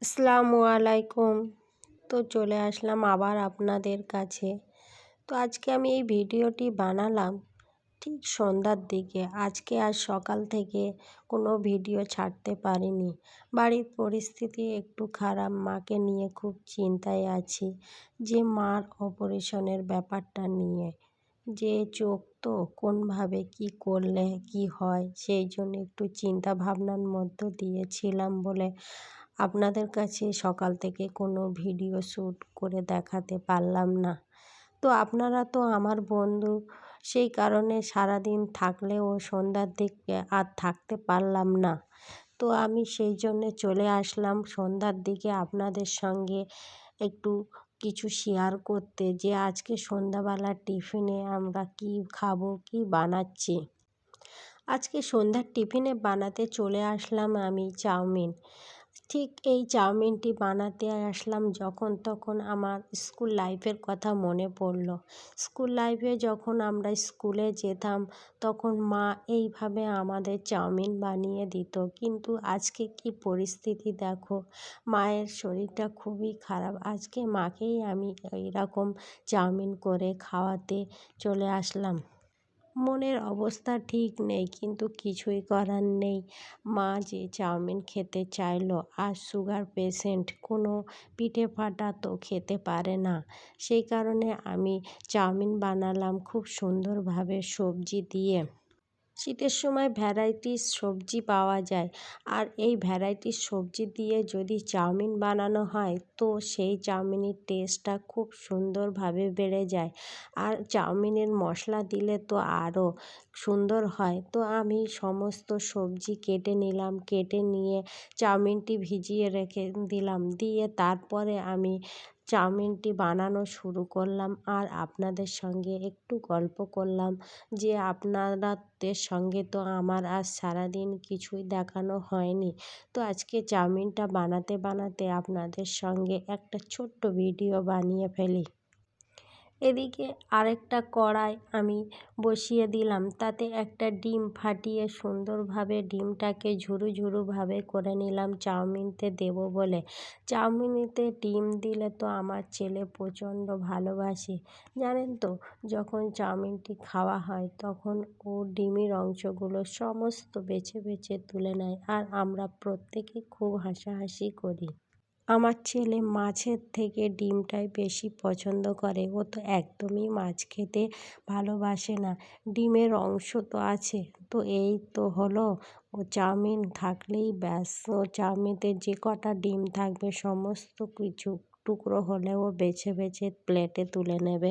আসসালামু আলাইকুম। তো চলে আসলাম আবার আপনাদের কাছে। তো আজকে আমি এই ভিডিওটি বানালাম ঠিক সন্ধ্যার দিকে। আজকে আর সকাল থেকে কোনো ভিডিও ছাড়তে পারিনি। বাড়ির পরিস্থিতি একটু খারাপ, মাকে নিয়ে খুব চিন্তায় আছি, যে মার অপারেশনের ব্যাপারটা নিয়ে। যে চোখ তো কোনভাবে কি করলে কি হয়, সেই জন্য একটু চিন্তা ভাবনার মধ্য দিয়েছিলাম বলে আপনাদের কাছে সকাল থেকে কোনো ভিডিও শ্যুট করে দেখাতে পারলাম না। তো আপনারা তো আমার বন্ধু, সেই কারণে সারাদিন থাকলেও সন্ধ্যার দিকে আর থাকতে পারলাম না। তো আমি সেই জন্যে চলে আসলাম সন্ধ্যার দিকে আপনাদের সঙ্গে একটু কিছু শেয়ার করতে, যে আজকে সন্ধ্যাবেলার টিফিনে আমরা কি খাবো, কি বানাচ্ছি। আজকে সন্ধ্যার টিফিনে বানাতে চলে আসলাম আমি চাউমিন। ঠিক এই চাউমিনটি বানাতে আসলাম যখন তখন আমার স্কুল লাইফের কথা মনে পড়ল। স্কুল লাইফে যখন আমরা স্কুলে যেতাম তখন মা এইভাবে আমাদের চাউমিন বানিয়ে দিত। কিন্তু আজকে কি পরিস্থিতি দেখো, মায়ের শরীরটা খুবই খারাপ। আজকে মাকেই আমি এইরকম চাউমিন করে খাওয়াতে চলে আসলাম। মনের অবস্থা ঠিক নেই, কিন্তু কিছুই করার নেই। মা যে চাউমিন খেতে চাইলো, আর সুগার পেশেন্ট, কোনো পিঠে ফাটা তো খেতে পারে না। সেই কারণে আমি চাউমিন বানালাম খুব সুন্দরভাবে সবজি দিয়ে। শীতের সময় ভ্যারাইটিস সবজি পাওয়া যায়, আর এই ভ্যারাইটিস সবজি দিয়ে যদি চাউমিন বানানো হয় তো সেই চাউমিনের টেস্টটা খুব সুন্দরভাবে বেড়ে যায়। আর চাউমিনের মশলা দিলে তো আরও সুন্দর হয়। তো আমি সমস্ত সবজি কেটে নিলাম, কেটে নিয়ে চাউমিনটি ভিজিয়ে রেখে দিলাম, দিয়ে তারপরে আমি চাউমিনটি বানানো শুরু করলাম। আর আপনাদের সঙ্গে একটু গল্প করলাম, যে আপনাদের সঙ্গে তো আমার আজ সারাদিন কিছুই দেখানো হয়নি। তো আজকে চাউমিনটা বানাতে বানাতে আপনাদের সঙ্গে একটা ছোট্ট ভিডিও বানিয়ে ফেলি। এদিকে আরেকটা কড়াই আমি বসিয়ে দিলাম, তাতে একটা ডিম ফাটিয়ে সুন্দরভাবে ডিমটাকে ঝুরু ঝুরুভাবে করে নিলাম চাউমিনতে দেব বলে। চাউমিনেতে ডিম দিলে তো আমার ছেলে প্রচণ্ড ভালোবাসে। জানেন তো, যখন চাউমিনটি খাওয়া হয় তখন ও ডিমের অংশগুলো সমস্ত বেছে বেছে তুলে নেয়, আর আমরা প্রত্যেকে খুব হাসাহাসি করি। আমার ছেলে মাছের থেকে ডিমটাই বেশি পছন্দ করে। ও তো একদমই মাছ খেতে ভালোবাসে না। ডিমের অংশ তো আছে, তো এই তো হলো, ও চাউমিন থাকলেই ব্যাস। ও চাউমিনে যে কটা ডিম থাকবে সমস্ত কিছু টুকরো হলেও বেছে বেছে প্লেটে তুলে নেবে।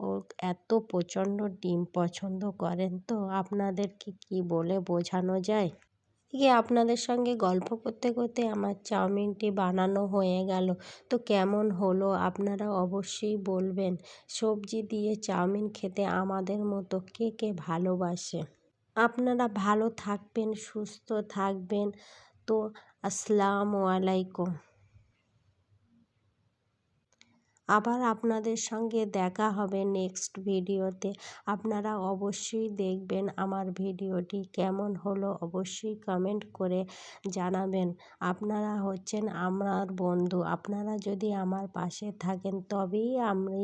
ও এত প্রচণ্ড ডিম পছন্দ করেন, তো আপনাদেরকে কি বলে বোঝানো যায়। আপনাদের সঙ্গে গল্প করতে করতে আমার চাউমিনটি বানানো হয়ে গেল। তো কেমন হলো আপনারা অবশ্যই বলবেন। সবজি দিয়ে চাউমিন খেতে আমাদের মতো কে কে ভালোবাসে। আপনারা ভালো থাকবেন, সুস্থ থাকবেন। তো আসসালামু আলাইকুম। আবার আপনাদের সঙ্গে দেখা হবে নেক্সট ভিডিওতে। আপনারা অবশ্যই দেখবেন আমার ভিডিওটি কেমন হলো, অবশ্যই কমেন্ট করে জানাবেন। আপনারা হচ্ছেন আমার বন্ধু। আপনারা যদি আমার পাশে থাকেন তবেই আমি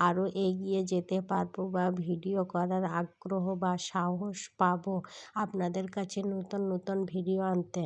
আরও এগিয়ে যেতে পারবো, বা ভিডিও করার আগ্রহ বা সাহস পাবো আপনাদের কাছে নতুন নতুন ভিডিও আনতে।